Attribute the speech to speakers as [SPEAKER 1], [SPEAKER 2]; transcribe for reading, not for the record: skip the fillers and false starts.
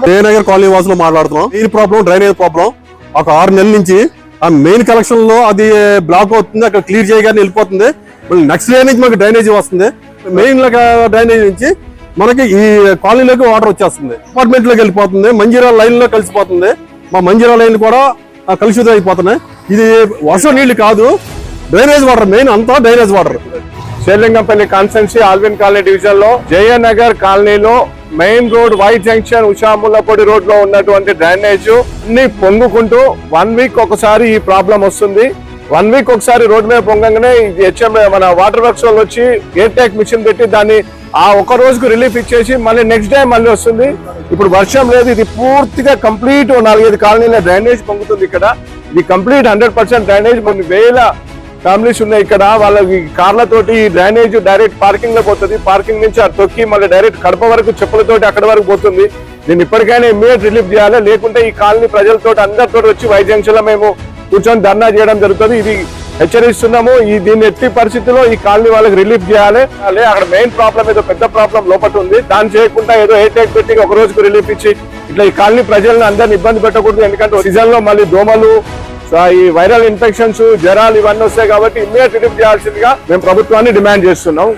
[SPEAKER 1] Jayanagar colony వాసులు మాట్లాడుతున్నాం. Main problem drainage problem. ఒక 6 నెలల నుంచి ఆ మెయిన్ కలెక్షన్ లో అది బ్లాక్ అవుతుంది, అక్కడ క్లియర్ చేయగానే వెళ్ళిపోతుంది. నెక్స్ట్ డే నుంచి మనకి డ్రైనేజ్ వస్తుంది. మెయిన్ డ్రైనేజ్ నుంచి మనకి ఈ కాలనీలోకి వాటర్ వచ్చేస్తుంది, అపార్ట్మెంట్ లోకి వెళ్ళిపోతుంది, మంజీరా లైన్ లో కలిసిపోతుంది. మా మంజీరా లైన్ కూడా కలుషితం అయిపోతున్నాయి. ఇది వర్షం నీళ్లు కాదు, డ్రైనేజ్ వాటర్. మెయిన్ అంతా drainage water.
[SPEAKER 2] Serilingampally constituency Alwyn colony division లో జయనగర్ కాలనీలో main road Y junction Usha Mullapudi road లో ఉన్నటువంటి డ్రైనేజ్ అన్ని పొంగుకుంటూ 1 వీక్ ఒకసారి ఈ ప్రాబ్లం వస్తుంది. 1 వీక్ ఒకసారి రోడ్ మీద పొంగగానే హెచ్ఎం మన వాటర్ వర్క్స్ వాళ్ళు వచ్చి ఎయిర్ ట్యాక్ మిషన్ పెట్టి దాన్ని ఆ ఒక రోజుకు రిలీఫ్ ఇచ్చేసి మళ్ళీ నెక్స్ట్ డే మళ్ళీ వస్తుంది. ఇప్పుడు వర్షం లేదు, ఇది పూర్తిగా కంప్లీట్ 4-5 కాలనీల డ్రైనేజ్ పొంగుతుంది. ఇక్కడ ఇది కంప్లీట్ 100% డ్రైనేజ్. కొన్ని వేల ఫ్యామిలీస్ ఉన్నాయి ఇక్కడ. వాళ్ళకి కార్లతోటి డ్రైనేజ్ డైరెక్ట్ పార్కింగ్ లో పోతుంది. పార్కింగ్ నుంచి ఆ తొక్కి మళ్ళీ డైరెక్ట్ కడప వరకు చెప్పులతోటి అక్కడ వరకు పోతుంది. దీన్ని ఇప్పటికైనా ఇమ్మీడియట్ రిలీఫ్ చేయాలి, లేకుంటే ఈ కాలనీ ప్రజలతో అందరితో వచ్చి వై జంక్షన్ లో మేము కూర్చొని ధర్నా చేయడం జరుగుతుంది. ఇది హెచ్చరిస్తున్నాము. దీన్ని ఎట్టి పరిస్థితుల్లో ఈ కాలనీ వాళ్ళకి రిలీఫ్ చేయాలి. అక్కడ మెయిన్ ప్రాబ్లం ఏదో పెద్ద ప్రాబ్లం లోపల ఉంది, దాన్ని చేయకుండా ఏదో ఎయిర్ ట్యాక్ పెట్టి ఒక రోజుకు రిలీఫ్ ఇచ్చి ఇట్లా ఈ కాలనీ ప్రజలను అందరిని ఇబ్బంది పెట్టకూడదు. ఎందుకంటే సీజన్ లో మళ్ళీ దోమలు, ఈ వైరల్ ఇన్ఫెక్షన్స్, జ్వరాలు ఇవన్నీ వస్తాయి కాబట్టి ఇమ్మీడియట్ రిలీఫ్ చేయాల్సిందిగా మేము ప్రభుత్వాన్ని డిమాండ్ చేస్తున్నాం.